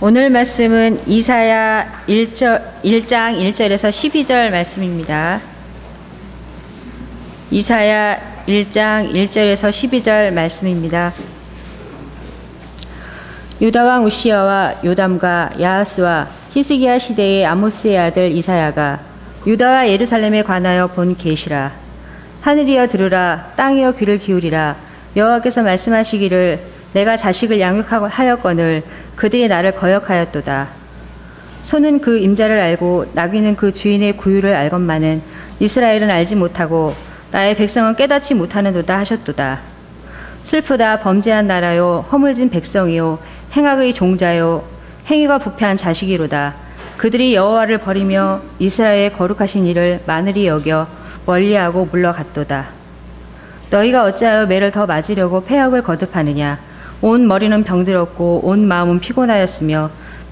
오늘 말씀은 이사야 1장 1절에서 12절 말씀입니다. 이사야 1장 1절에서 12절 말씀입니다. 유다 왕 우시야와 요담과 야하스와 히스기야 시대의 아모스의 아들 이사야가 유다와 예루살렘에 관하여 본 계시라. 하늘이여 들으라, 땅이여 귀를 기울이라. 여호와께서 말씀하시기를 내가 자식을 양육하였거늘 그들이 나를 거역하였도다. 소는 그 임자를 알고 나귀는 그 주인의 구유를 알건만은 이스라엘은 알지 못하고 나의 백성은 깨닫지 못하는도다 하셨도다. 슬프다, 범죄한 나라요, 허물진 백성이요, 행악의 종자요, 행위가 부패한 자식이로다. 그들이 여호와를 버리며 이스라엘의 거룩하신 일을 만으리 여겨 멀리하고 물러갔도다. 너희가 어찌하여 매를 더 맞으려고 패역을 거듭하느냐. 온 머리는 병들었고 온 마음은 피곤하였으며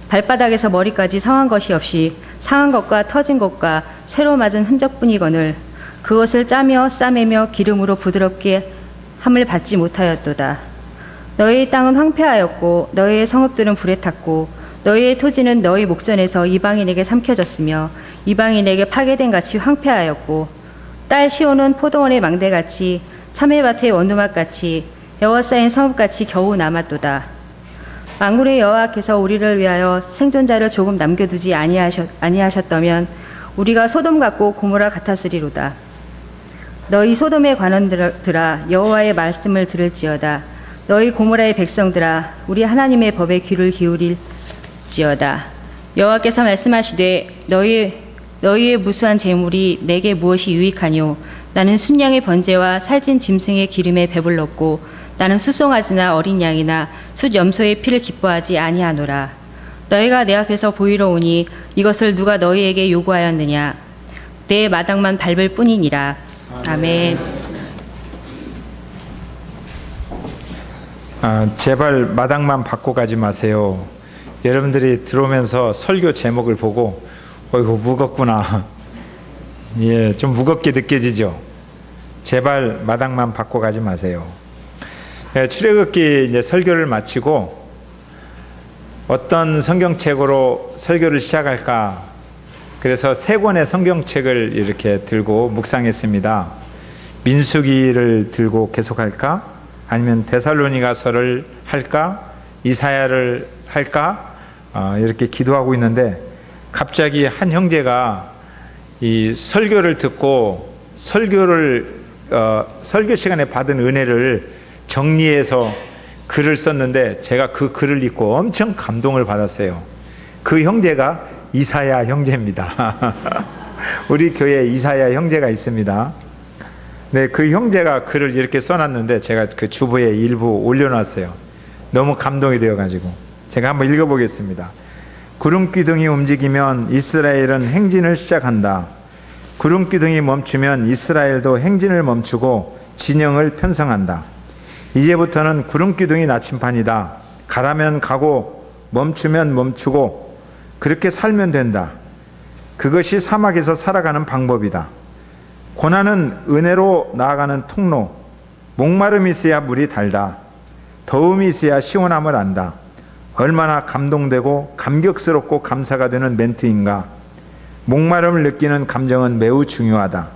발바닥에서 머리까지 상한 것이 없이 상한 것과 터진 것과 새로 맞은 흔적뿐이거늘 그것을 짜며 싸매며 기름으로 부드럽게 함을 받지 못하였도다. 너희의 땅은 황폐하였고 너희의 성읍들은 불에 탔고 너희의 토지는 너희 목전에서 이방인에게 삼켜졌으며 이방인에게 파괴된 같이 황폐하였고 딸 시온은 포도원의 망대같이 참외밭의 원두막같이 에워싸인 성읍같이 겨우 남았도다. 만군의 여호와께서 우리를 위하여 생존자를 조금 남겨두지 아니하셨다면 우리가 소돔 같고 고모라 같았으리로다. 너희 소돔의 관원들아 여호와의 말씀을 들을지어다. 너희 고모라의 백성들아 우리 하나님의 법에 귀를 기울일지어다. 여호와께서 말씀하시되 너희의 무수한 재물이 내게 무엇이 유익하뇨. 나는 순양의 번제와 살찐 짐승의 기름에 배불렀고 나는 수송아지나 어린 양이나 숫 염소의 피를 기뻐하지 아니하노라. 너희가 내 앞에서 보이러 오니 이것을 누가 너희에게 요구하였느냐. 내 마당만 밟을 뿐이니라. 아멘. 제발 마당만 받고 가지 마세요. 여러분들이 들어오면서 설교 제목을 보고 이거 무겁구나. 예, 좀 무겁게 느껴지죠. 제발 마당만 받고 가지 마세요. 예, 출애굽기 이제 설교를 마치고 어떤 성경책으로 설교를 시작할까? 그래서 세 권의 성경책을 이렇게 들고 묵상했습니다. 민수기를 들고 계속할까? 아니면 데살로니가서를 할까? 이사야를 할까? 이렇게 기도하고 있는데 갑자기 한 형제가 이 설교를 듣고 설교 시간에 받은 은혜를 정리해서 글을 썼는데 제가 그 글을 읽고 엄청 감동을 받았어요. 그 형제가 이사야 형제입니다. 우리 교회에 이사야 형제가 있습니다. 네, 그 형제가 글을 이렇게 써놨는데 제가 그 주보에 일부 올려놨어요. 너무 감동이 되어가지고 제가 한번 읽어보겠습니다. 구름기둥이 움직이면 이스라엘은 행진을 시작한다. 구름기둥이 멈추면 이스라엘도 행진을 멈추고 진영을 편성한다. 이제부터는 구름기둥이 나침판이다. 가라면 가고 멈추면 멈추고 그렇게 살면 된다. 그것이 사막에서 살아가는 방법이다. 고난은 은혜로 나아가는 통로. 목마름이 있어야 물이 달다. 더움이 있어야 시원함을 안다. 얼마나 감동되고 감격스럽고 감사가 되는 멘트인가. 목마름을 느끼는 감정은 매우 중요하다.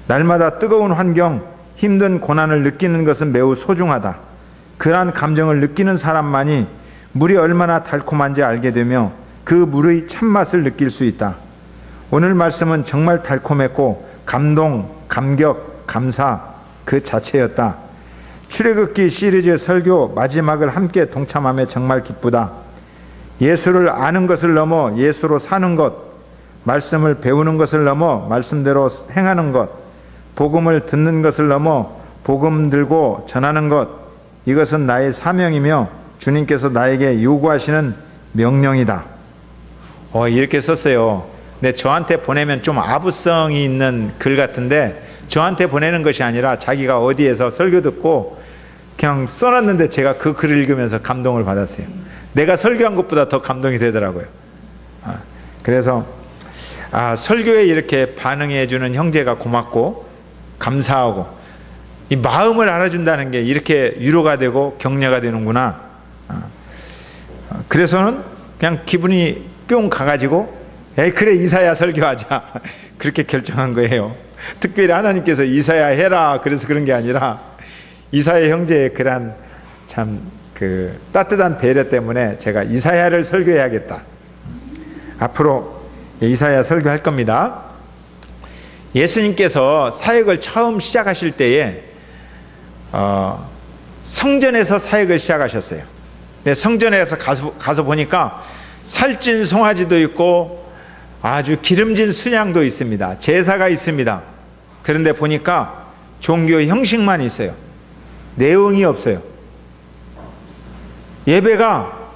날마다 뜨거운 환경, 힘든 고난을 느끼는 것은 매우 소중하다. 그러한 감정을 느끼는 사람만이 물이 얼마나 달콤한지 알게 되며 그 물의 참맛을 느낄 수 있다. 오늘 말씀은 정말 달콤했고 감동, 감격, 감사 그 자체였다. 출애굽기 시리즈 설교 마지막을 함께 동참함에 정말 기쁘다. 예수를 아는 것을 넘어 예수로 사는 것, 말씀을 배우는 것을 넘어 말씀대로 행하는 것, 복음을 듣는 것을 넘어 복음 들고 전하는 것, 이것은 나의 사명이며 주님께서 나에게 요구하시는 명령이다. 이렇게 썼어요. 근데 저한테 보내면 좀 아부성이 있는 글 같은데 저한테 보내는 것이 아니라 자기가 어디에서 설교 듣고 그냥 써놨는데 제가 그 글을 읽으면서 감동을 받았어요. 내가 설교한 것보다 더 감동이 되더라고요. 그래서 설교에 이렇게 반응해 주는 형제가 고맙고 감사하고 이 마음을 알아준다는 게 이렇게 위로가 되고 격려가 되는구나. 그래서는 그냥 기분이 뿅 가가지고 에이 그래 이사야 설교하자 그렇게 결정한 거예요. 특별히 하나님께서 이사야 해라 그래서 그런 게 아니라 이사야 형제의 그런 참 그 따뜻한 배려 때문에 제가 이사야를 설교해야겠다. 앞으로 이사야 설교할 겁니다. 예수님께서 사역을 처음 시작하실 때에 성전에서 사역을 시작하셨어요. 근데 성전에서 가서 보니까 살찐 송아지도 있고 아주 기름진 순양도 있습니다. 제사가 있습니다. 그런데 보니까 종교 형식만 있어요. 내용이 없어요. 예배가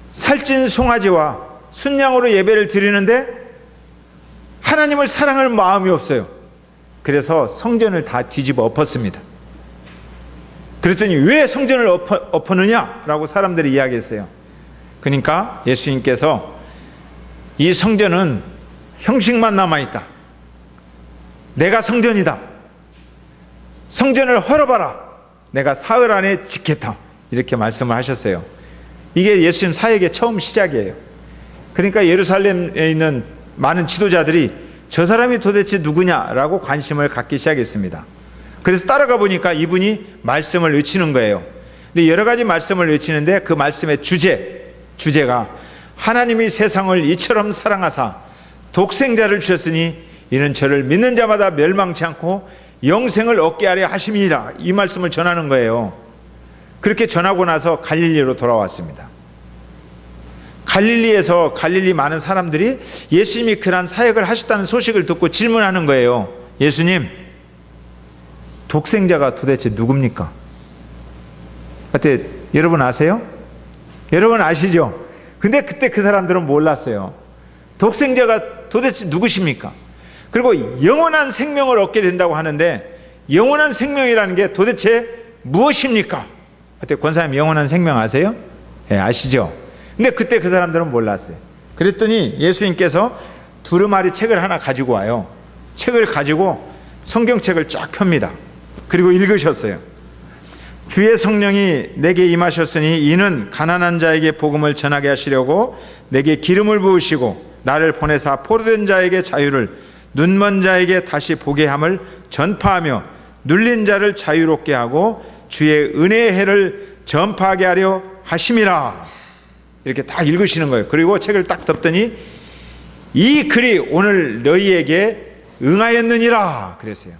살찐 송아지와 순양으로 예배를 드리는데 하나님을 사랑할 마음이 없어요. 그래서 성전을 다 뒤집어 엎었습니다. 그랬더니 왜 성전을 엎었느냐라고 사람들이 이야기했어요. 그러니까 예수님께서 이 성전은 형식만 남아있다. 내가 성전이다. 성전을 헐어봐라. 내가 사흘 안에 짓겠다. 이렇게 말씀을 하셨어요. 이게 예수님 사역의 처음 시작이에요. 그러니까 예루살렘에 있는 많은 지도자들이 저 사람이 도대체 누구냐라고 관심을 갖기 시작했습니다. 그래서 따라가 보니까 이분이 말씀을 외치는 거예요. 근데 여러 가지 말씀을 외치는데 그 말씀의 주제가 하나님이 세상을 이처럼 사랑하사 독생자를 주셨으니 이는 저를 믿는 자마다 멸망치 않고 영생을 얻게 하려 하심이니라. 이 말씀을 전하는 거예요. 그렇게 전하고 나서 갈릴리로 돌아왔습니다. 갈릴리에서 갈릴리 많은 사람들이 예수님이 그런 사역을 하셨다는 소식을 듣고 질문하는 거예요. 예수님, 독생자가 도대체 누굽니까? 그때 여러분 아세요? 여러분 아시죠? 근데 그때 그 사람들은 몰랐어요. 독생자가 도대체 누구십니까? 그리고 영원한 생명을 얻게 된다고 하는데 영원한 생명이라는 게 도대체 무엇입니까? 그때 권사님 영원한 생명 아세요? 네, 아시죠? 근데 그때 그 사람들은 몰랐어요. 그랬더니 예수님께서 두루마리 책을 하나 가지고 와요. 책을 가지고 성경책을 쫙 펴니다. 그리고 읽으셨어요. 주의 성령이 내게 임하셨으니 이는 가난한 자에게 복음을 전하게 하시려고 내게 기름을 부으시고 나를 보내사 포로된 자에게 자유를 눈먼 자에게 다시 보게 함을 전파하며 눌린 자를 자유롭게 하고 주의 은혜의 해를 전파하게 하려 하심이라. 이렇게 다 읽으시는 거예요. 그리고 책을 딱 덮더니 이 글이 오늘 너희에게 응하였느니라 그랬어요.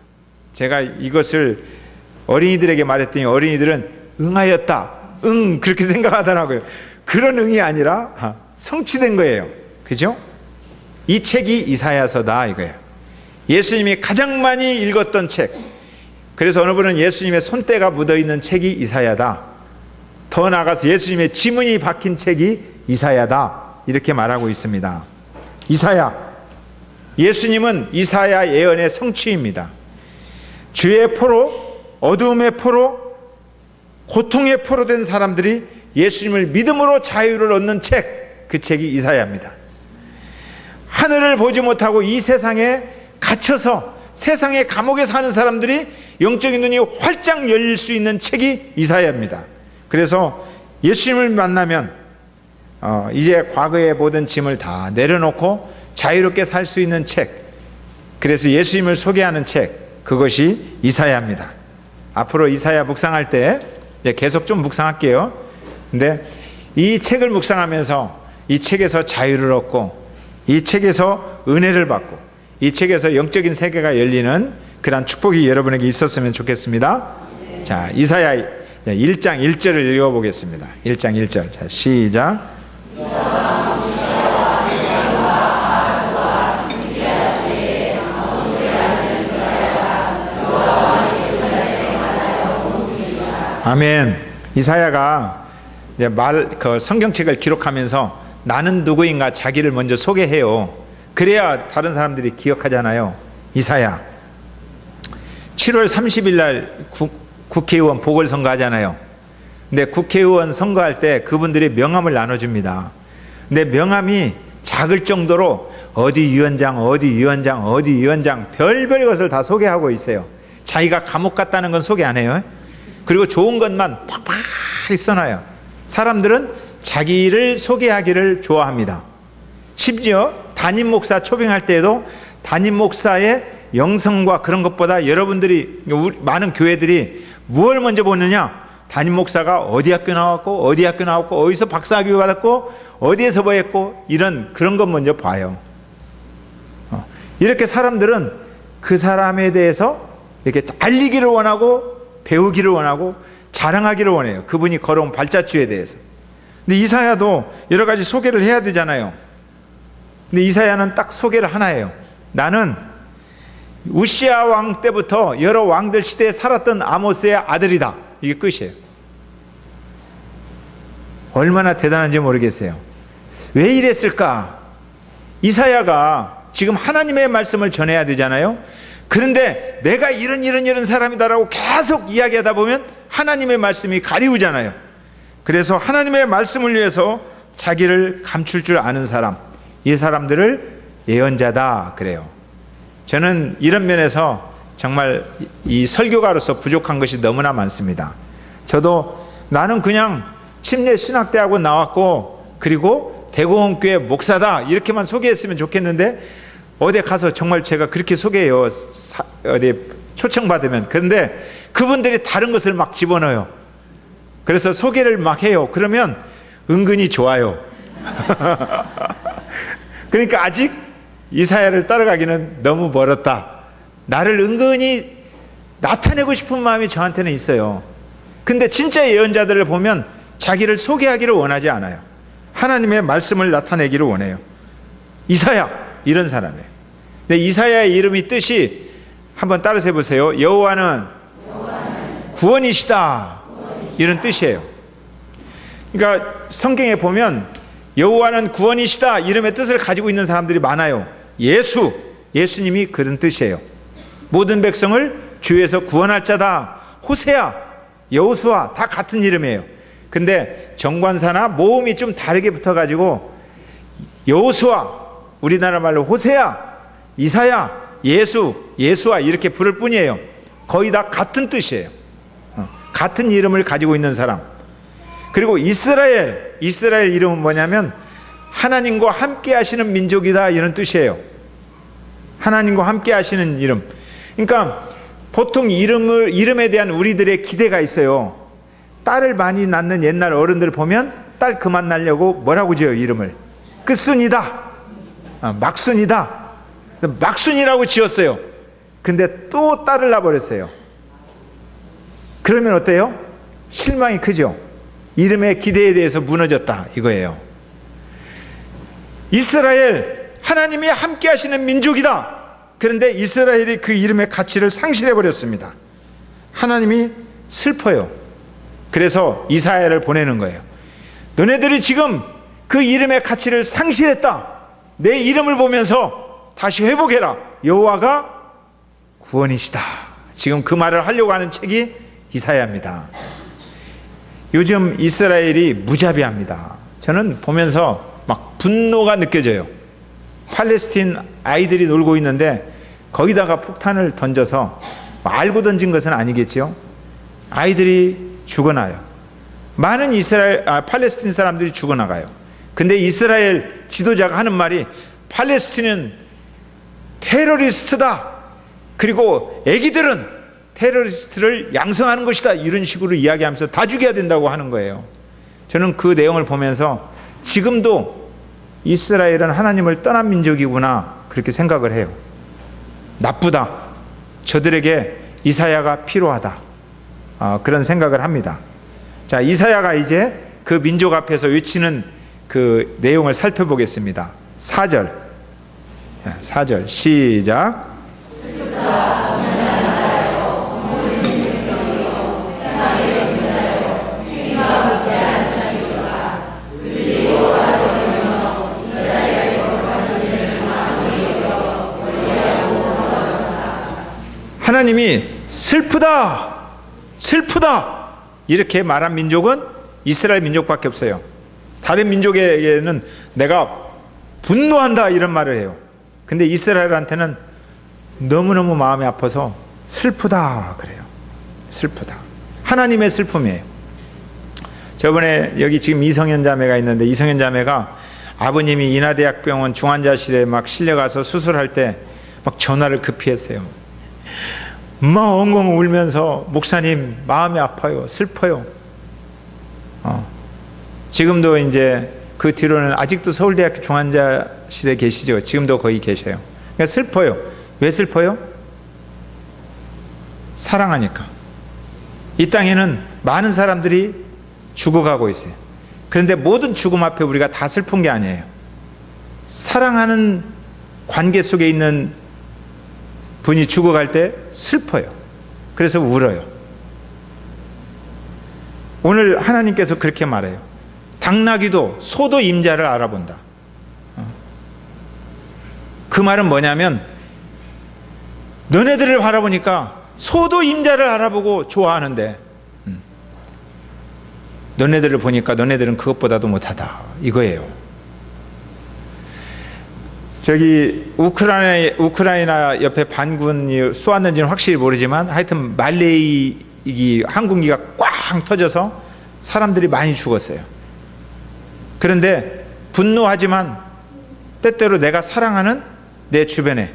제가 이것을 어린이들에게 말했더니 어린이들은 응하였다. 그렇게 생각하더라고요. 그런 응이 아니라 성취된 거예요. 그죠? 이 책이 이사야서다 이거예요. 예수님이 가장 많이 읽었던 책. 그래서 어느 분은 예수님의 손때가 묻어있는 책이 이사야다. 더 나아가서 예수님의 지문이 박힌 책이 이사야다. 이렇게 말하고 있습니다. 이사야. 예수님은 이사야 예언의 성취입니다. 죄의 포로, 어두움의 포로, 고통의 포로 된 사람들이 예수님을 믿음으로 자유를 얻는 책, 그 책이 이사야입니다. 하늘을 보지 못하고 이 세상에 갇혀서 세상의 감옥에 사는 사람들이 영적인 눈이 활짝 열릴 수 있는 책이 이사야입니다. 그래서 예수님을 만나면 이제 과거의 모든 짐을 다 내려놓고 자유롭게 살 수 있는 책, 그래서 예수님을 소개하는 책, 그것이 이사야입니다. 앞으로 이사야 묵상할 때 계속 좀 묵상할게요. 근데 이 책을 묵상하면서 이 책에서 자유를 얻고 이 책에서 은혜를 받고 이 책에서 영적인 세계가 열리는 그런 축복이 여러분에게 있었으면 좋겠습니다. 자, 이사야 1장 1절을 읽어보겠습니다. 1장 1절. 자, 시작. 아멘. 이사야가 이제 그 성경책을 기록하면서 나는 누구인가 자기를 먼저 소개해요. 그래야 다른 사람들이 기억하잖아요. 이사야 7월 30일 날 국회의원 보궐선거 하잖아요. 근데 국회의원 선거할 때 그분들이 명함을 나눠줍니다. 근데 명함이 작을 정도로 어디 위원장 별별 것을 다 소개하고 있어요. 자기가 감옥 갔다는 건 소개 안 해요. 그리고 좋은 것만 팍팍 써놔요. 사람들은 자기를 소개하기를 좋아합니다. 심지어 담임 목사 초빙할 때에도 담임 목사의 영성과 그런 것보다 여러분들이 많은 교회들이 무엇을 먼저 보느냐? 담임 목사가 어디 학교 나왔고 어디서 박사학위 받았고 어디에서 뭐 했고 그런 것 먼저 봐요. 이렇게 사람들은 그 사람에 대해서 이렇게 알리기를 원하고 배우기를 원하고 자랑하기를 원해요. 그분이 걸어온 발자취에 대해서. 근데 이사야도 여러 가지 소개를 해야 되잖아요. 근데 이사야는 딱 소개를 하나 해요. 나는 우시아 왕 때부터 여러 왕들 시대에 살았던 아모스의 아들이다. 이게 끝이에요. 얼마나 대단한지 모르겠어요. 왜 이랬을까? 이사야가 지금 하나님의 말씀을 전해야 되잖아요. 그런데 내가 이런 사람이다라고 계속 이야기하다 보면 하나님의 말씀이 가리우잖아요. 그래서 하나님의 말씀을 위해서 자기를 감출 줄 아는 사람, 이 사람들을 예언자다 그래요. 저는 이런 면에서 정말 이 설교가로서 부족한 것이 너무나 많습니다. 저도 나는 그냥 침례 신학대학원 나왔고 그리고 대공원교회 목사다 이렇게만 소개했으면 좋겠는데 어디 가서 정말 제가 그렇게 소개해요. 어디 초청받으면. 그런데 그분들이 다른 것을 막 집어넣어요. 그래서 소개를 막 해요. 그러면 은근히 좋아요. 그러니까 아직 이사야를 따라가기는 너무 멀었다. 나를 은근히 나타내고 싶은 마음이 저한테는 있어요. 근데 진짜 예언자들을 보면 자기를 소개하기를 원하지 않아요. 하나님의 말씀을 나타내기를 원해요. 이사야 이런 사람이에요. 근데 이사야의 이름이 뜻이 한번 따라서 해보세요. 여호와는 구원이시다 이런 뜻이에요. 그러니까 성경에 보면 여호와는 구원이시다 이름의 뜻을 가지고 있는 사람들이 많아요. 예수님이 그런 뜻이에요. 모든 백성을 주에서 구원할 자다. 호세아, 여호수아 다 같은 이름이에요. 근데 정관사나 모음이 좀 다르게 붙어가지고 여호수아, 우리나라 말로 호세아, 이사야, 예수아 이렇게 부를 뿐이에요. 거의 다 같은 뜻이에요. 같은 이름을 가지고 있는 사람. 그리고 이스라엘 이름은 뭐냐면 하나님과 함께 하시는 민족이다 이런 뜻이에요. 하나님과 함께 하시는 이름. 그러니까 보통 이름에 대한 우리들의 기대가 있어요. 딸을 많이 낳는 옛날 어른들 보면 딸 그만 낳으려고 뭐라고 지어요? 이름을 끝순이다, 막순이다, 막순이라고 지었어요. 근데 또 딸을 낳아버렸어요. 그러면 어때요? 실망이 크죠. 이름의 기대에 대해서 무너졌다 이거예요. 이스라엘, 하나님이 함께 하시는 민족이다. 그런데 이스라엘이 그 이름의 가치를 상실해버렸습니다. 하나님이 슬퍼요. 그래서 이사야를 보내는 거예요. 너네들이 지금 그 이름의 가치를 상실했다. 내 이름을 보면서 다시 회복해라. 여호와가 구원이시다. 지금 그 말을 하려고 하는 책이 이사야입니다. 요즘 이스라엘이 무자비합니다. 저는 보면서 막 분노가 느껴져요. 팔레스틴 아이들이 놀고 있는데 거기다가 폭탄을 던져서 알고 던진 것은 아니겠지요. 아이들이 죽어나요. 많은 팔레스틴 사람들이 죽어나가요. 근데 이스라엘 지도자가 하는 말이 팔레스틴은 테러리스트다. 그리고 애기들은 테러리스트를 양성하는 것이다. 이런 식으로 이야기하면서 다 죽여야 된다고 하는 거예요. 저는 그 내용을 보면서 지금도 이스라엘은 하나님을 떠난 민족이구나 그렇게 생각을 해요. 나쁘다. 저들에게 이사야가 필요하다. 그런 생각을 합니다. 자, 이사야가 이제 그 민족 앞에서 외치는 그 내용을 살펴보겠습니다. 4절. 자, 4절 시작. 하나님이 슬프다 이렇게 말한 민족은 이스라엘 민족밖에 없어요. 다른 민족에게는 내가 분노한다 이런 말을 해요. 근데 이스라엘한테는 너무너무 마음이 아파서 슬프다 그래요. 슬프다. 하나님의 슬픔이에요. 저번에 여기 지금 이성현 자매가 있는데, 이성현 자매가 아버님이 인하대학병원 중환자실에 막 실려가서 수술할 때 막 전화를 급히 했어요. 막 엉엉 울면서, 목사님 마음이 아파요, 슬퍼요. 지금도 이제 그 뒤로는 아직도 서울대학교 중환자실에 계시죠. 지금도 거기 계셔요. 그러니까 슬퍼요. 왜 슬퍼요? 사랑하니까. 이 땅에는 많은 사람들이 죽어가고 있어요. 그런데 모든 죽음 앞에 우리가 다 슬픈 게 아니에요. 사랑하는 관계 속에 있는 분이 죽어갈 때 슬퍼요. 그래서 울어요. 오늘 하나님께서 그렇게 말해요. 당나귀도 소도 임자를 알아본다. 그 말은 뭐냐면, 너네들을 바라보니까 소도 임자를 알아보고 좋아하는데 너네들을 보니까 너네들은 그것보다도 못하다, 이거예요. 저기 우크라이나 옆에 반군이 쏘았는지는 확실히 모르지만, 하여튼 말레이 항공기가 꽝 터져서 사람들이 많이 죽었어요. 그런데 분노하지만 때때로 내가 사랑하는 내 주변에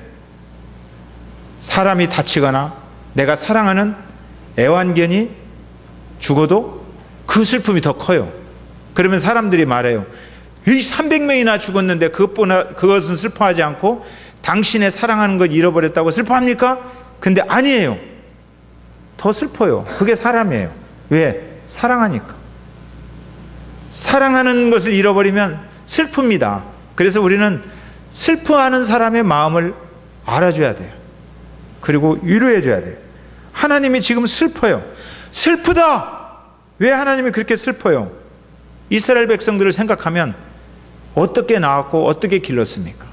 사람이 다치거나 내가 사랑하는 애완견이 죽어도 그 슬픔이 더 커요. 그러면 사람들이 말해요. 이 300명이나 죽었는데 그것은 슬퍼하지 않고 당신의 사랑하는 것 잃어버렸다고 슬퍼합니까? 근데 아니에요. 더 슬퍼요. 그게 사람이에요. 왜? 사랑하니까. 사랑하는 것을 잃어버리면 슬픕니다. 그래서 우리는 슬퍼하는 사람의 마음을 알아줘야 돼요. 그리고 위로해 줘야 돼요. 하나님이 지금 슬퍼요. 슬프다! 왜 하나님이 그렇게 슬퍼요? 이스라엘 백성들을 생각하면 어떻게 나왔고 어떻게 길렀습니까?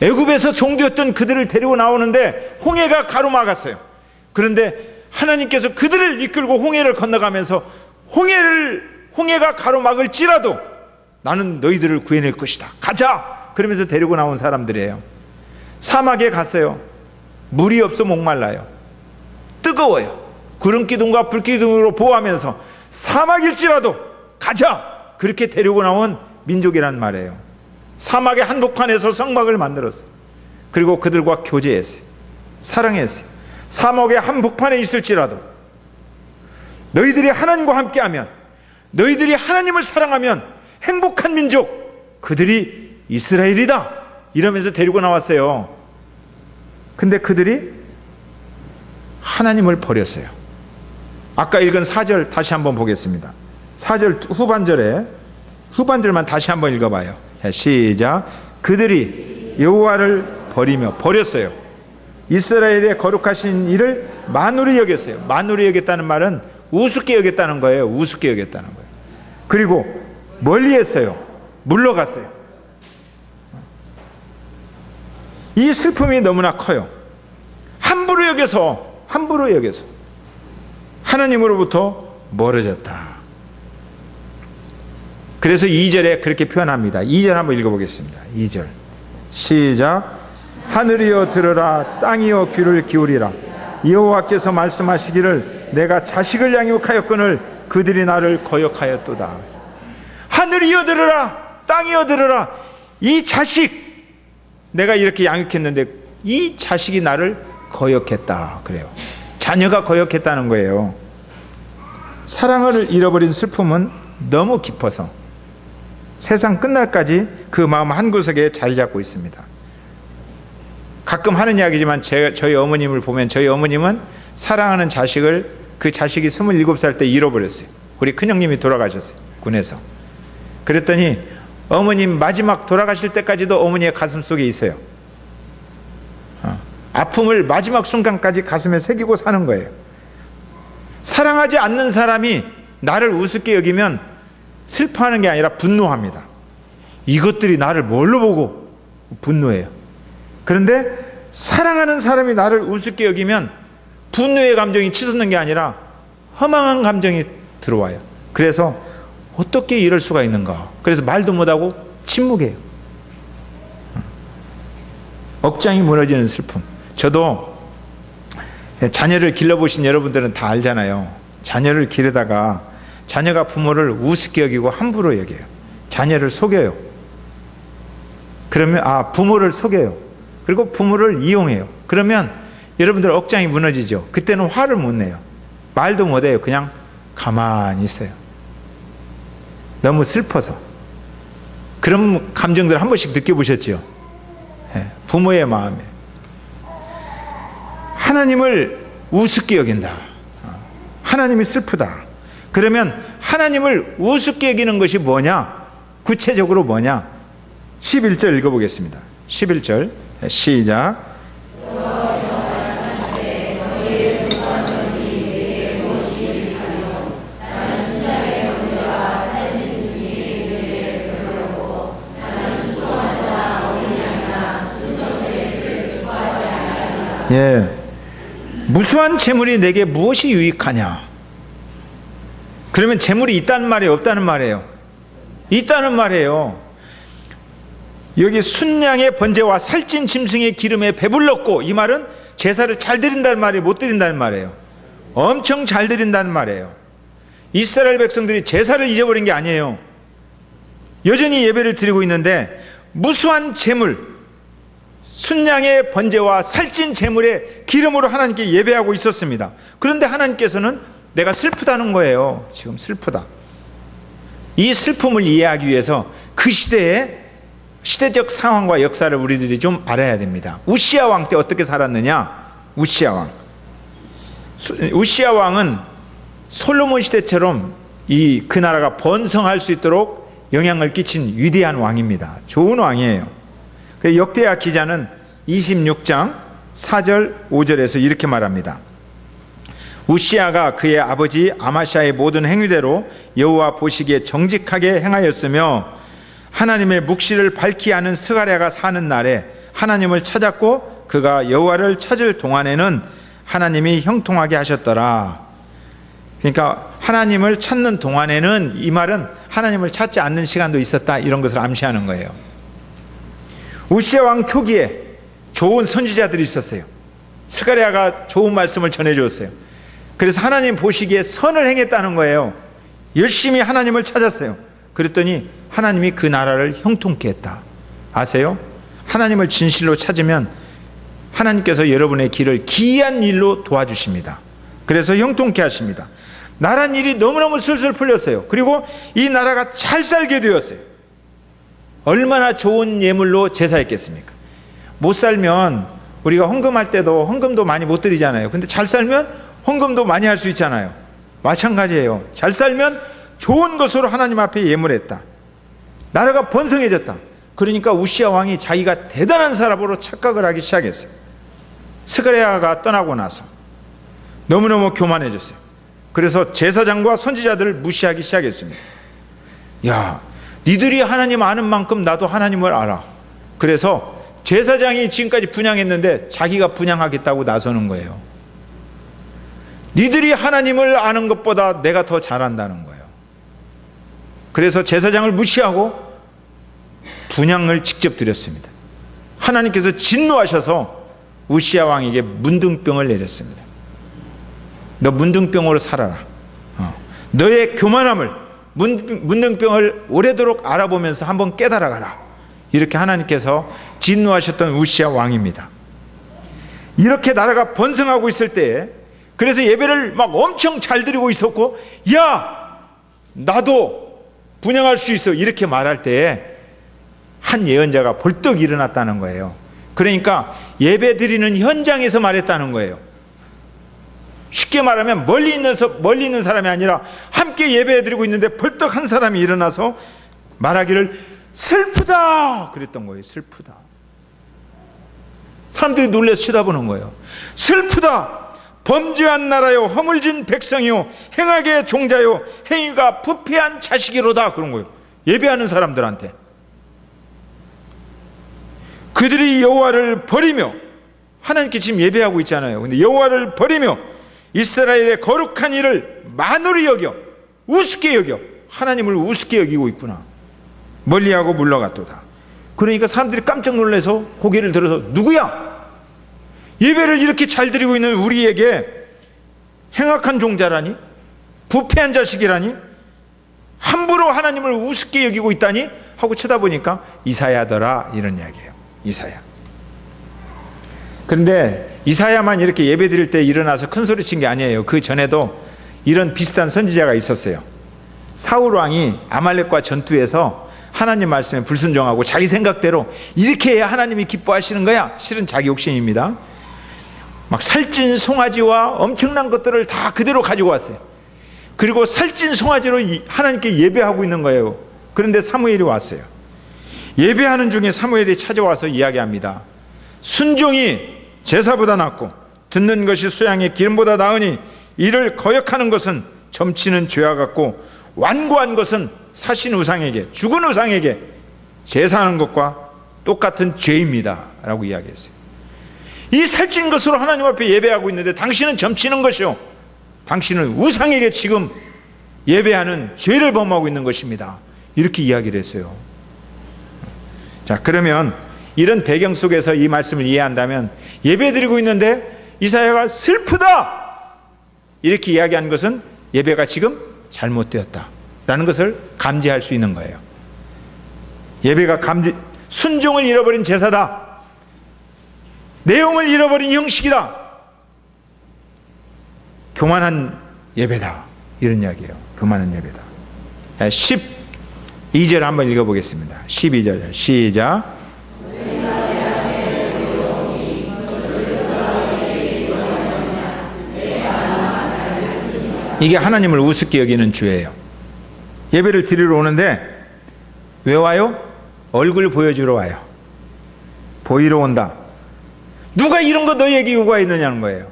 애굽에서 종되었던 그들을 데리고 나오는데 홍해가 가로막았어요. 그런데 하나님께서 그들을 이끌고 홍해를 건너가면서 홍해가 가로막을지라도 나는 너희들을 구해낼 것이다, 가자! 그러면서 데리고 나온 사람들이에요. 사막에 갔어요. 물이 없어 목말라요. 뜨거워요. 구름기둥과 불기둥으로 보호하면서 사막일지라도 가자! 그렇게 데리고 나온 민족이란 말이에요. 사막의 한복판에서 성막을 만들었어요. 그리고 그들과 교제했어요. 사랑했어요. 사막의 한복판에 있을지라도 너희들이 하나님과 함께하면, 너희들이 하나님을 사랑하면 행복한 민족, 그들이 이스라엘이다, 이러면서 데리고 나왔어요. 근데 그들이 하나님을 버렸어요. 아까 읽은 4절 다시 한번 보겠습니다. 4절 후반절만 다시 한번 읽어봐요. 자, 시작. 그들이 여호와를 버렸어요. 이스라엘의 거룩하신 일을 만우리 여겼어요. 만우리 여겼다는 말은 우습게 여겼다는 거예요. 우습게 여겼다는 거예요. 그리고 멀리했어요. 물러갔어요. 이 슬픔이 너무나 커요. 함부로 여겨서 하나님으로부터 멀어졌다. 그래서 2절에 그렇게 표현합니다. 2절 한번 읽어보겠습니다. 2절 시작. 하늘이여 들으라, 땅이여 귀를 기울이라. 여호와께서 말씀하시기를 내가 자식을 양육하였거늘 그들이 나를 거역하였도다. 하늘이여 들으라, 땅이여 들으라. 이 자식 내가 이렇게 양육했는데 이 자식이 나를 거역했다. 그래요. 자녀가 거역했다는 거예요. 사랑을 잃어버린 슬픔은 너무 깊어서 세상 끝날까지 그 마음 한구석에 자리 잡고 있습니다. 가끔 하는 이야기지만 저희 어머님을 보면, 저희 어머님은 사랑하는 자식을, 그 자식이 27살 때 잃어버렸어요. 우리 큰형님이 돌아가셨어요, 군에서. 그랬더니 어머님 마지막 돌아가실 때까지도 어머니의 가슴 속에 있어요. 아픔을 마지막 순간까지 가슴에 새기고 사는 거예요. 사랑하지 않는 사람이 나를 우습게 여기면 슬퍼하는 게 아니라 분노합니다. 이것들이 나를 뭘로 보고 분노해요. 그런데 사랑하는 사람이 나를 우습게 여기면 분노의 감정이 치솟는 게 아니라 허망한 감정이 들어와요. 그래서 어떻게 이럴 수가 있는가. 그래서 말도 못하고 침묵해요. 억장이 무너지는 슬픔. 저도 자녀를 길러보신 여러분들은 다 알잖아요. 자녀를 기르다가 자녀가 부모를 우습게 여기고 함부로 여겨요. 자녀를 속여요. 그러면 부모를 속여요. 그리고 부모를 이용해요. 그러면 여러분들 억장이 무너지죠. 그때는 화를 못 내요. 말도 못 해요. 그냥 가만히 있어요. 너무 슬퍼서. 그런 감정들 한 번씩 느껴보셨죠? 부모의 마음에 하나님을 우습게 여긴다. 하나님이 슬프다. 그러면 하나님을 우습게 여기는 것이 뭐냐? 구체적으로 뭐냐? 11절 읽어보겠습니다. 11절 시작. 무수한 재물이 내게 무엇이 유익하냐? 그러면 재물이 있다는 말이에요, 없다는 말이에요? 있다는 말이에요. 여기 순양의 번제와 살찐 짐승의 기름에 배불렀고, 이 말은 제사를 잘 드린다는 말이에요, 못 드린다는 말이에요? 엄청 잘 드린다는 말이에요. 이스라엘 백성들이 제사를 잊어버린 게 아니에요. 여전히 예배를 드리고 있는데 무수한 재물, 순양의 번제와 살찐 제물의 기름으로 하나님께 예배하고 있었습니다. 그런데 하나님께서는 내가 슬프다는 거예요. 지금 슬프다. 이 슬픔을 이해하기 위해서 그 시대의 시대적 상황과 역사를 우리들이 좀 알아야 됩니다. 우시야 왕 때 어떻게 살았느냐? 우시야 왕은 솔로몬 시대처럼 그 나라가 번성할 수 있도록 영향을 끼친 위대한 왕입니다. 좋은 왕이에요. 역대하 기자는 26장 4절 5절에서 이렇게 말합니다. 우시야가 그의 아버지 아마샤의 모든 행위대로 여호와 보시기에 정직하게 행하였으며 하나님의 묵시를 밝히 아는 스가랴가 사는 날에 하나님을 찾았고 그가 여호와를 찾을 동안에는 하나님이 형통하게 하셨더라. 그러니까 하나님을 찾는 동안에는, 이 말은 하나님을 찾지 않는 시간도 있었다, 이런 것을 암시하는 거예요. 우시야 왕 초기에 좋은 선지자들이 있었어요. 스가랴가 좋은 말씀을 전해주었어요. 그래서 하나님 보시기에 선을 행했다는 거예요. 열심히 하나님을 찾았어요. 그랬더니 하나님이 그 나라를 형통케 했다. 아세요? 하나님을 진실로 찾으면 하나님께서 여러분의 길을 기이한 일로 도와주십니다. 그래서 형통케 하십니다. 나란 일이 너무너무 술술 풀렸어요. 그리고 이 나라가 잘 살게 되었어요. 얼마나 좋은 예물로 제사했겠습니까? 못 살면 우리가 헌금할 때도 헌금도 많이 못 드리잖아요. 근데 잘 살면 헌금도 많이 할 수 있잖아요. 마찬가지예요. 잘 살면 좋은 것으로 하나님 앞에 예물했다. 나라가 번성해졌다. 그러니까 우시야 왕이 자기가 대단한 사람으로 착각을 하기 시작했어요. 스가랴가 떠나고 나서 너무너무 교만해졌어요. 그래서 제사장과 선지자들을 무시하기 시작했습니다. 야, 니들이 하나님 아는 만큼 나도 하나님을 알아. 그래서 제사장이 지금까지 분향했는데 자기가 분향하겠다고 나서는 거예요. 니들이 하나님을 아는 것보다 내가 더 잘한다는 거예요. 그래서 제사장을 무시하고 분향을 직접 드렸습니다. 하나님께서 진노하셔서 우시야 왕에게 문둥병을 내렸습니다. 너 문둥병으로 살아라. 너의 교만함을, 문둥병을 오래도록 알아보면서 한번 깨달아가라. 이렇게 하나님께서 진노하셨던 우시야 왕입니다. 이렇게 나라가 번성하고 있을 때에, 그래서 예배를 막 엄청 잘 드리고 있었고, 야, 나도 분향할 수 있어, 이렇게 말할 때에 한 예언자가 벌떡 일어났다는 거예요. 그러니까 예배 드리는 현장에서 말했다는 거예요. 쉽게 말하면 멀리 있는 사람이 아니라 함께 예배 드리고 있는데 벌떡 한 사람이 일어나서 말하기를 슬프다 그랬던 거예요. 슬프다. 사람들이 놀라서 쳐다보는 거예요. 슬프다. 범죄한 나라요, 허물진 백성이요, 행악의 종자요, 행위가 부패한 자식이로다, 그런 거예요. 예배하는 사람들한테. 그들이 여호와를 버리며, 하나님께 지금 예배하고 있잖아요. 근데 여호와를 버리며 이스라엘의 거룩한 일을 만으로 여겨, 우습게 여겨, 하나님을 우습게 여기고 있구나. 멀리하고 물러갔도다. 그러니까 사람들이 깜짝 놀라서 고개를 들어서, 누구야? 예배를 이렇게 잘 드리고 있는 우리에게 행악한 종자라니? 부패한 자식이라니? 함부로 하나님을 우습게 여기고 있다니 하고 쳐다보니까 이사야더라, 이런 이야기예요. 이사야. 그런데 이사야만 이렇게 예배 드릴 때 일어나서 큰 소리 친 게 아니에요. 그 전에도 이런 비슷한 선지자가 있었어요. 사울 왕이 아말렉과 전투에서 하나님 말씀에 불순종하고 자기 생각대로 이렇게 해야 하나님이 기뻐하시는 거야. 실은 자기 욕심입니다. 막 살찐 송아지와 엄청난 것들을 다 그대로 가지고 왔어요. 그리고 살찐 송아지로 하나님께 예배하고 있는 거예요. 그런데 사무엘이 왔어요. 예배하는 중에 사무엘이 찾아와서 이야기합니다. 순종이 제사보다 낫고 듣는 것이 수양의 기름보다 나으니 이를 거역하는 것은 점치는 죄와 같고 완고한 것은 사신 우상에게, 죽은 우상에게 제사하는 것과 똑같은 죄입니다 라고 이야기했어요. 이 살찐 것으로 하나님 앞에 예배하고 있는데 당신은 점치는 것이요, 당신은 우상에게 지금 예배하는 죄를 범하고 있는 것입니다, 이렇게 이야기를 했어요. 자, 그러면 이런 배경 속에서 이 말씀을 이해한다면 예배드리고 있는데 이사야가 슬프다 이렇게 이야기한 것은 예배가 지금 잘못되었다라는 것을 감지할 수 있는 거예요. 예배가 순종을 잃어버린 제사다, 내용을 잃어버린 형식이다, 교만한 예배다, 이런 이야기예요. 교만한 예배다. 12절 한번 읽어보겠습니다. 12절 시작. 이게 하나님을 우습게 여기는 죄예요. 예배를 드리러 오는데 왜 와요? 얼굴 보여주러 와요. 보이러 온다. 누가 이런 거 너에게 요구했느냐는 거예요.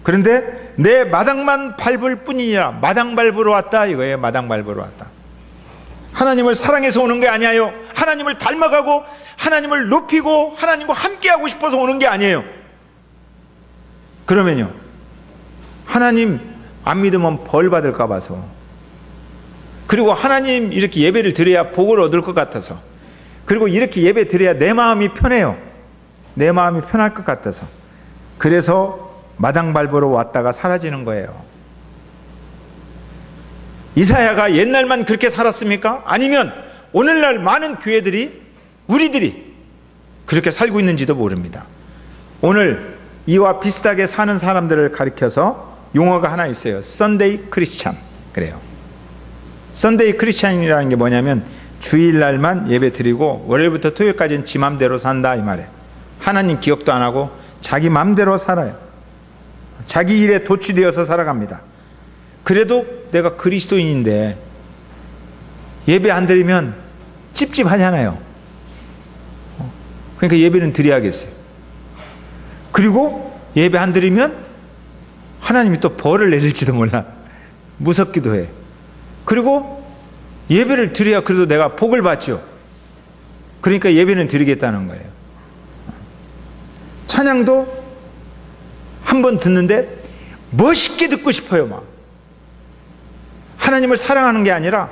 그런데 내 마당만 밟을 뿐이니라. 마당 밟으러 왔다 이거예요. 마당 밟으러 왔다. 하나님을 사랑해서 오는 게 아니에요. 하나님을 닮아가고 하나님을 높이고 하나님과 함께하고 싶어서 오는 게 아니에요. 그러면요, 하나님 안 믿으면 벌 받을까 봐서, 그리고 하나님 이렇게 예배를 드려야 복을 얻을 것 같아서, 그리고 이렇게 예배 드려야 내 마음이 편해요. 내 마음이 편할 것 같아서, 그래서 마당 밟으러 왔다가 사라지는 거예요. 이사야가 옛날만 그렇게 살았습니까? 아니면 오늘날 많은 교회들이, 우리들이 그렇게 살고 있는지도 모릅니다. 오늘 이와 비슷하게 사는 사람들을 가리켜서 용어가 하나 있어요. 썬데이 크리스찬. 그래요. 썬데이 크리스찬이라는 게 뭐냐면 주일날만 예배 드리고 월요일부터 토요일까지는 지 맘대로 산다 이 말이에요. 하나님 기억도 안 하고 자기 맘대로 살아요. 자기 일에 도취되어서 살아갑니다. 그래도 내가 그리스도인인데 예배 안 드리면 찝찝하잖아요. 그러니까 예배는 드려야겠어요. 그리고 예배 안 드리면 하나님이 또 벌을 내릴지도 몰라. 무섭기도 해. 그리고 예배를 드려야 그래도 내가 복을 받죠. 그러니까 예배는 드리겠다는 거예요. 찬양도 한번 듣는데 멋있게 듣고 싶어요. 막 하나님을 사랑하는 게 아니라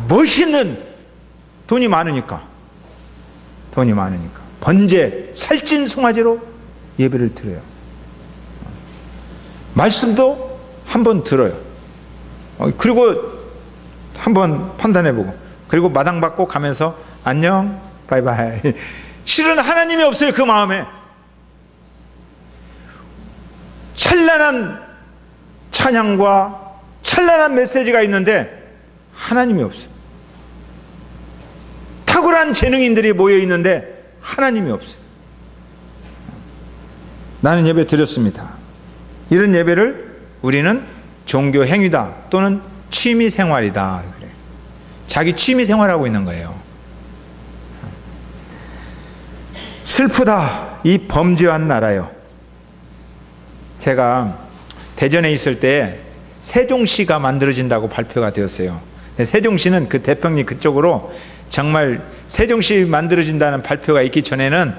멋있는, 돈이 많으니까 번제 살찐 송아지로 예배를 드려요. 말씀도 한번 들어요. 그리고 한번 판단해보고, 그리고 마당 받고 가면서 안녕 바이바이. 실은 하나님이 없어요. 그 마음에 찬란한 찬양과 찬란한 메시지가 있는데 하나님이 없어요. 탁월한 재능인들이 모여 있는데 하나님이 없어요. 나는 예배 드렸습니다. 이런 예배를 우리는 종교 행위다 또는 취미 생활이다. 그래. 자기 취미 생활하고 있는 거예요. 슬프다 이 범죄한 나라요. 제가 대전에 있을 때 세종시가 만들어진다고 발표가 되었어요. 세종시는 그 대평리 그쪽으로 정말 세종시 만들어진다는 발표가 있기 전에는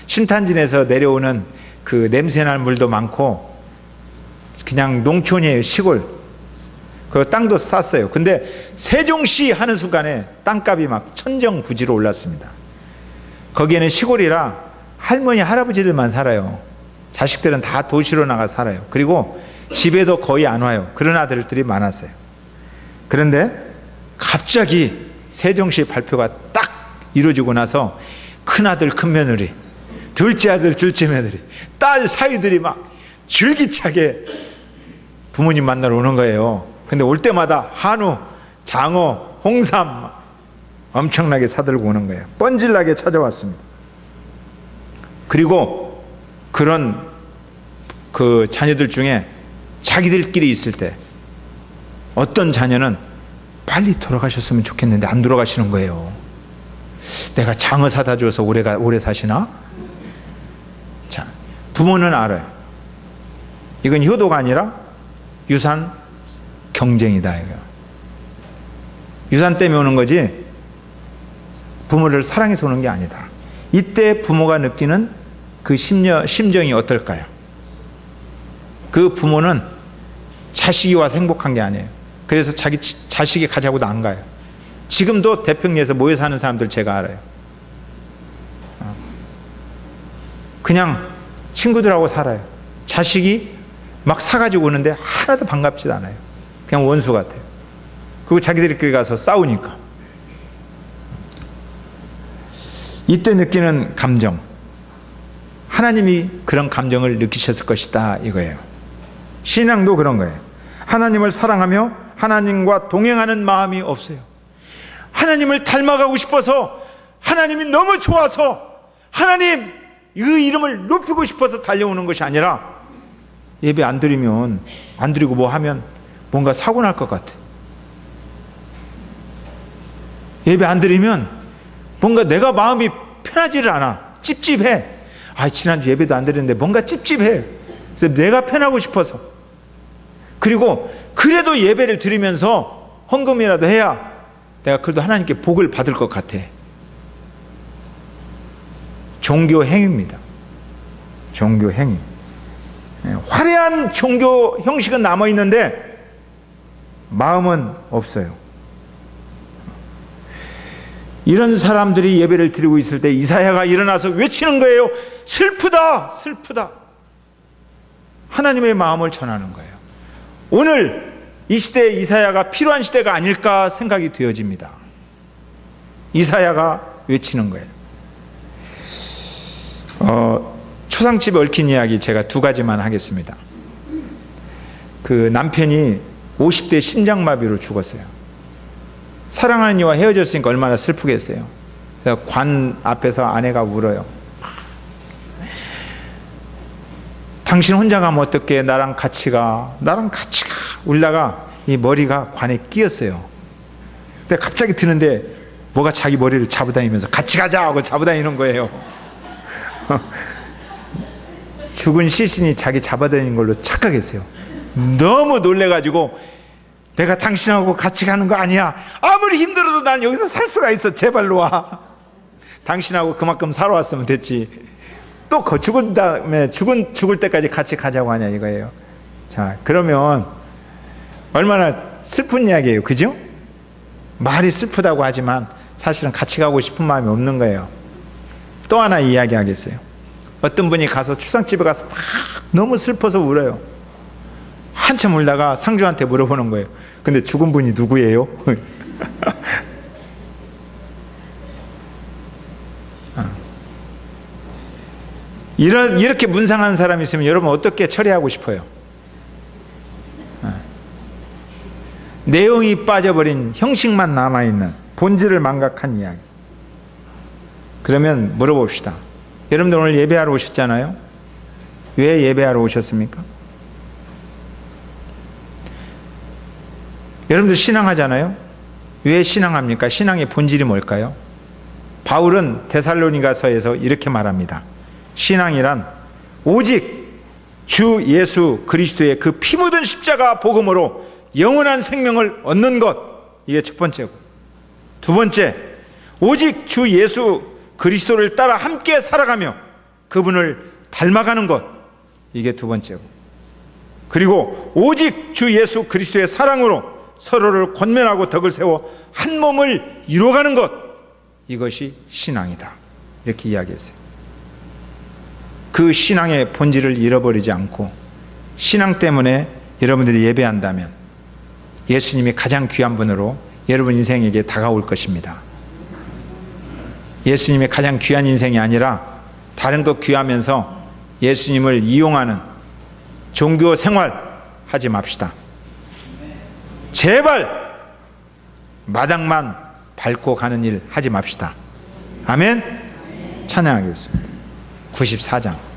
신탄진에서 내려오는 그 냄새나는 물도 많고 그냥 농촌이에요. 시골. 그 땅도 쌌어요. 근데 세종시 하는 순간에 땅값이 막 천정부지로 올랐습니다. 거기에는 시골이라 할머니 할아버지들만 살아요. 자식들은 다 도시로 나가 살아요. 그리고 집에도 거의 안 와요. 그런 아들들이 많았어요. 그런데 갑자기 세종시 발표가 딱 이루어지고 나서 큰아들 큰며느리, 둘째 아들 둘째 며느리, 딸 사위들이 막 줄기차게 부모님 만나러 오는 거예요. 근데 올 때마다 한우, 장어, 홍삼 엄청나게 사들고 오는 거예요. 뻔질나게 찾아왔습니다. 그리고 그런 그 자녀들 중에 자기들끼리 있을 때 어떤 자녀는 빨리 돌아가셨으면 좋겠는데 안 돌아가시는 거예요. 내가 장어 사다 줘서 오래 사시나? 자, 부모는 알아요. 이건 효도가 아니라 유산 경쟁이다. 이거. 유산 때문에 오는 거지 부모를 사랑해서 오는 게 아니다. 이때 부모가 느끼는 그 심정이 어떨까요? 그 부모는 자식이 와서 행복한 게 아니에요. 그래서 자기 자식이 가자고도 안 가요. 지금도 대평리에서 모여 사는 사람들 제가 알아요. 그냥 친구들하고 살아요. 자식이 막 사가지고 오는데 하나도 반갑지도 않아요. 그냥 원수 같아요. 그리고 자기들끼리 가서 싸우니까. 이때 느끼는 감정, 하나님이 그런 감정을 느끼셨을 것이다 이거예요. 신앙도 그런 거예요. 하나님을 사랑하며 하나님과 동행하는 마음이 없어요. 하나님을 닮아가고 싶어서, 하나님이 너무 좋아서 하나님 그 이름을 높이고 싶어서 달려오는 것이 아니라 예배 안 드리면, 안 드리고 뭐 하면 뭔가 사고 날 것 같아. 예배 안 드리면 뭔가 내가 마음이 편하지를 않아. 찝찝해. 아, 지난주 예배도 안 드렸는데 뭔가 찝찝해. 그래서 내가 편하고 싶어서. 그리고 그래도 예배를 드리면서 헌금이라도 해야 내가 그래도 하나님께 복을 받을 것 같아. 종교 행위입니다. 종교 행위. 화려한 종교 형식은 남아 있는데 마음은 없어요. 이런 사람들이 예배를 드리고 있을 때 이사야가 일어나서 외치는 거예요. 슬프다, 슬프다. 하나님의 마음을 전하는 거예요. 오늘 이 시대에 이사야가 필요한 시대가 아닐까 생각이 되어집니다. 이사야가 외치는 거예요. 초상집에 얽힌 이야기 제가 두 가지만 하겠습니다. 그 남편이 50대 심장마비로 죽었어요. 사랑하는 이와 헤어졌으니까 얼마나 슬프겠어요. 그래서 관 앞에서 아내가 울어요. 당신 혼자 가면 어떡해? 나랑 같이 가. 나랑 같이 가. 울다가 이 머리가 관에 끼었어요. 근데 갑자기 드는데 뭐가 자기 머리를 잡아다니면서 같이 가자 하고 잡아다니는 거예요. 죽은 시신이 자기 잡아다니는 걸로 착각했어요. 너무 놀래가지고 내가 당신하고 같이 가는 거 아니야. 아무리 힘들어도 난 여기서 살 수가 있어. 제발로 와. 당신하고 그만큼 살아왔으면 됐지. 또 죽은 다음에 죽을 때까지 같이 가자고 하냐 이거예요. 자, 그러면 얼마나 슬픈 이야기예요. 그죠? 말이 슬프다고 하지만 사실은 같이 가고 싶은 마음이 없는 거예요. 또 하나 이야기하겠어요. 어떤 분이 가서 추상집에 가서 막 너무 슬퍼서 울어요. 한참 울다가 상주한테 물어보는 거예요. 근데 죽은 분이 누구예요? 이렇게 문상한 사람이 있으면 여러분 어떻게 처리하고 싶어요? 내용이 빠져버린 형식만 남아있는 본질을 망각한 이야기. 그러면 물어봅시다. 여러분들 오늘 예배하러 오셨잖아요. 왜 예배하러 오셨습니까? 여러분들 신앙하잖아요. 왜 신앙합니까? 신앙의 본질이 뭘까요? 바울은 데살로니가서에서 이렇게 말합니다. 신앙이란 오직 주 예수 그리스도의 그 피 묻은 십자가 복음으로 영원한 생명을 얻는 것. 이게 첫 번째고, 두 번째, 오직 주 예수 그리스도를 따라 함께 살아가며 그분을 닮아가는 것. 이게 두 번째고, 그리고 오직 주 예수 그리스도의 사랑으로 서로를 권면하고 덕을 세워 한 몸을 이루어가는 것. 이것이 신앙이다. 이렇게 이야기했어요. 그 신앙의 본질을 잃어버리지 않고 신앙 때문에 여러분들이 예배한다면 예수님이 가장 귀한 분으로 여러분 인생에게 다가올 것입니다. 예수님이 가장 귀한 인생이 아니라 다른 것 귀하면서 예수님을 이용하는 종교 생활 하지 맙시다. 제발 마당만 밟고 가는 일 하지 맙시다. 아멘. 찬양하겠습니다. 94장.